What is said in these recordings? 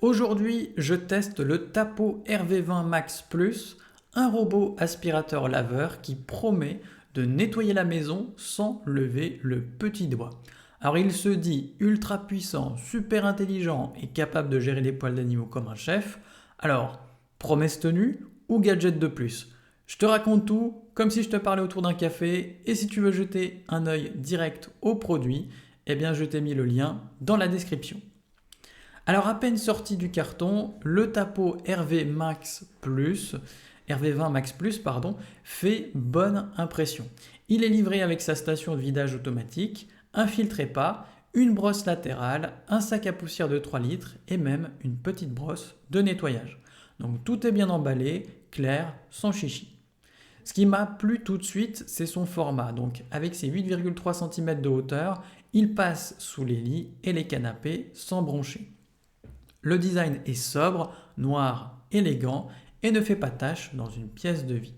Aujourd'hui, je teste le Tapo RV20 Max Plus, un robot aspirateur laveur qui promet de nettoyer la maison sans lever le petit doigt. Alors il se dit ultra puissant, super intelligent et capable de gérer les poils d'animaux comme un chef. Alors, promesse tenue ou gadget de plus? Je te raconte tout comme si je te parlais autour d'un café et si tu veux jeter un œil direct au produit, eh bien je t'ai mis le lien dans la description. Alors à peine sorti du carton, le Tapo RV20 Max Plus fait bonne impression. Il est livré avec sa station de vidage automatique, un filtre EPA, une brosse latérale, un sac à poussière de 3 litres et même une petite brosse de nettoyage. Donc tout est bien emballé, clair, sans chichi. Ce qui m'a plu tout de suite, c'est son format. Donc avec ses 8,3 cm de hauteur, il passe sous les lits et les canapés sans broncher. Le design est sobre, noir, élégant et ne fait pas tache dans une pièce de vie.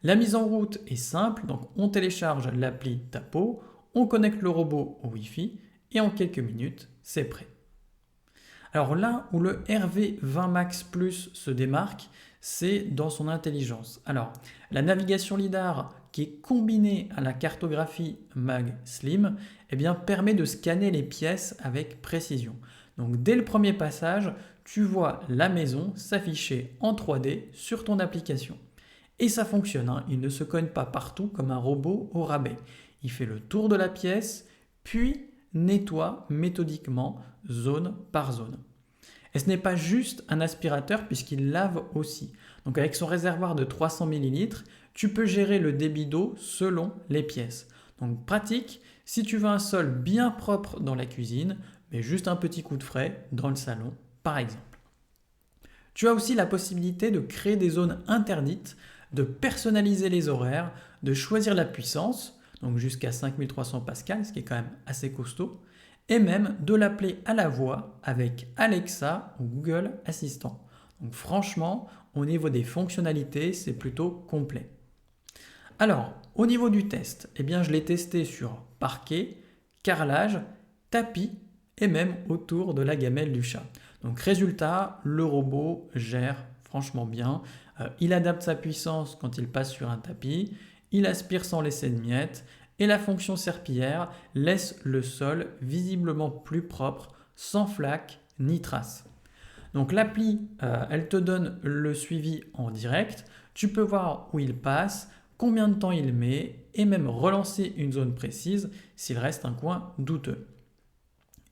La mise en route est simple, donc on télécharge l'appli Tapo, on connecte le robot au Wi-Fi et en quelques minutes, c'est prêt. Alors là où le RV20 Max Plus se démarque, c'est dans son intelligence. Alors, la navigation LiDAR qui est combinée à la cartographie Mag Slim permet de scanner les pièces avec précision. Donc dès le premier passage, tu vois la maison s'afficher en 3D sur ton application. Et ça fonctionne, il ne se cogne pas partout comme un robot au rabais. Il fait le tour de la pièce, puis nettoie méthodiquement zone par zone. Et ce n'est pas juste un aspirateur puisqu'il lave aussi. Donc avec son réservoir de 300 ml, tu peux gérer le débit d'eau selon les pièces. Donc pratique si tu veux un sol bien propre dans la cuisine, mais juste un petit coup de frais dans le salon par exemple. Tu as aussi la possibilité de créer des zones interdites, de personnaliser les horaires, de choisir la puissance, donc jusqu'à 5300 pascal, ce qui est quand même assez costaud, et même de l'appeler à la voix avec Alexa ou Google Assistant. Donc franchement, au niveau des fonctionnalités, c'est plutôt complet. Alors, au niveau du test, je l'ai testé sur parquet, carrelage, tapis et même autour de la gamelle du chat. Donc résultat, le robot gère franchement bien. Il adapte sa puissance quand il passe sur un tapis, il aspire sans laisser de miettes et la fonction serpillière laisse le sol visiblement plus propre, sans flaque ni traces. Donc l'appli, elle te donne le suivi en direct, tu peux voir où il passe, combien de temps il met et même relancer une zone précise s'il reste un coin douteux.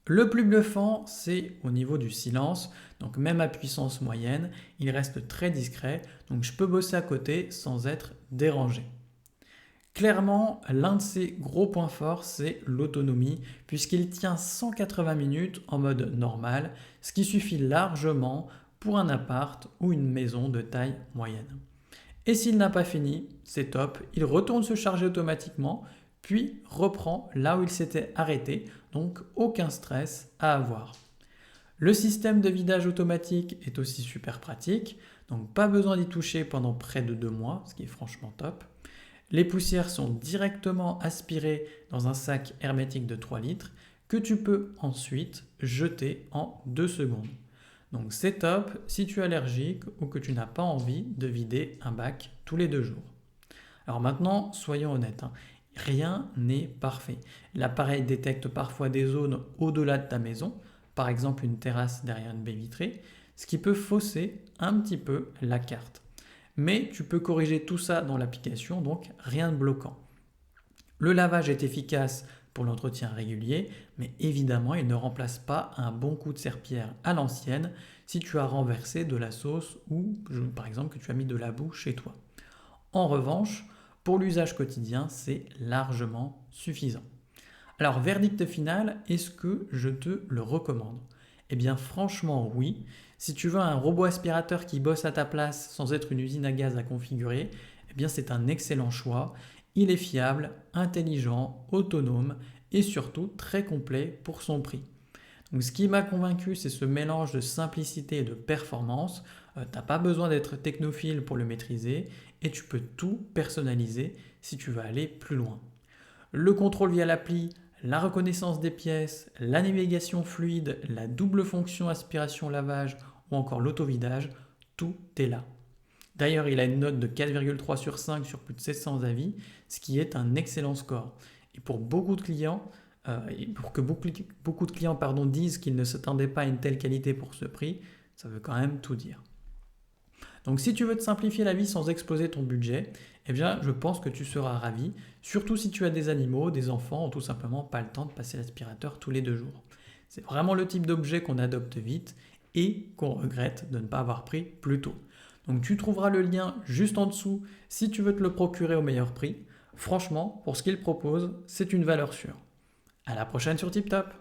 Le plus bluffant, c'est au niveau du silence, donc même à puissance moyenne, il reste très discret, donc je peux bosser à côté sans être dérangé. Clairement, l'un de ses gros points forts, c'est l'autonomie, puisqu'il tient 180 minutes en mode normal, ce qui suffit largement pour un appart ou une maison de taille moyenne. Et s'il n'a pas fini, c'est top, il retourne se charger automatiquement, puis reprend là où il s'était arrêté, donc aucun stress à avoir. Le système de vidage automatique est aussi super pratique, donc pas besoin d'y toucher pendant près de 2 mois, ce qui est franchement top. Les poussières sont directement aspirées dans un sac hermétique de 3 litres que tu peux ensuite jeter en 2 secondes. Donc c'est top si tu es allergique ou que tu n'as pas envie de vider un bac tous les 2 jours. Alors maintenant, soyons honnêtes, rien n'est parfait. L'appareil détecte parfois des zones au-delà de ta maison, par exemple une terrasse derrière une baie vitrée, ce qui peut fausser un petit peu la carte. Mais tu peux corriger tout ça dans l'application, donc rien de bloquant. Le lavage est efficace pour l'entretien régulier, mais évidemment il ne remplace pas un bon coup de serpillière à l'ancienne si tu as renversé de la sauce ou par exemple que tu as mis de la boue chez toi. En revanche, pour l'usage quotidien, c'est largement suffisant. Alors verdict final, est-ce que je te le recommande ? Eh bien franchement oui, si tu veux un robot aspirateur qui bosse à ta place sans être une usine à gaz à configurer, c'est un excellent choix. Il est fiable, intelligent, autonome et surtout très complet pour son prix. Donc, ce qui m'a convaincu, c'est ce mélange de simplicité et de performance. Tu n'as pas besoin d'être technophile pour le maîtriser et tu peux tout personnaliser si tu veux aller plus loin. Le contrôle via l'appli, la reconnaissance des pièces, la navigation fluide, la double fonction aspiration-lavage ou encore l'autovidage, tout est là. D'ailleurs, il a une note de 4,3 sur 5 sur plus de 700 avis, ce qui est un excellent score. Et pour beaucoup de clients, et pour que beaucoup de clients disent qu'ils ne s'attendaient pas à une telle qualité pour ce prix, ça veut quand même tout dire. Donc si tu veux te simplifier la vie sans exploser ton budget, eh bien je pense que tu seras ravi, surtout si tu as des animaux, des enfants ou tout simplement pas le temps de passer l'aspirateur tous les 2 jours. C'est vraiment le type d'objet qu'on adopte vite et qu'on regrette de ne pas avoir pris plus tôt. Donc tu trouveras le lien juste en dessous si tu veux te le procurer au meilleur prix. Franchement, pour ce qu'il propose, c'est une valeur sûre. À la prochaine sur TipTop.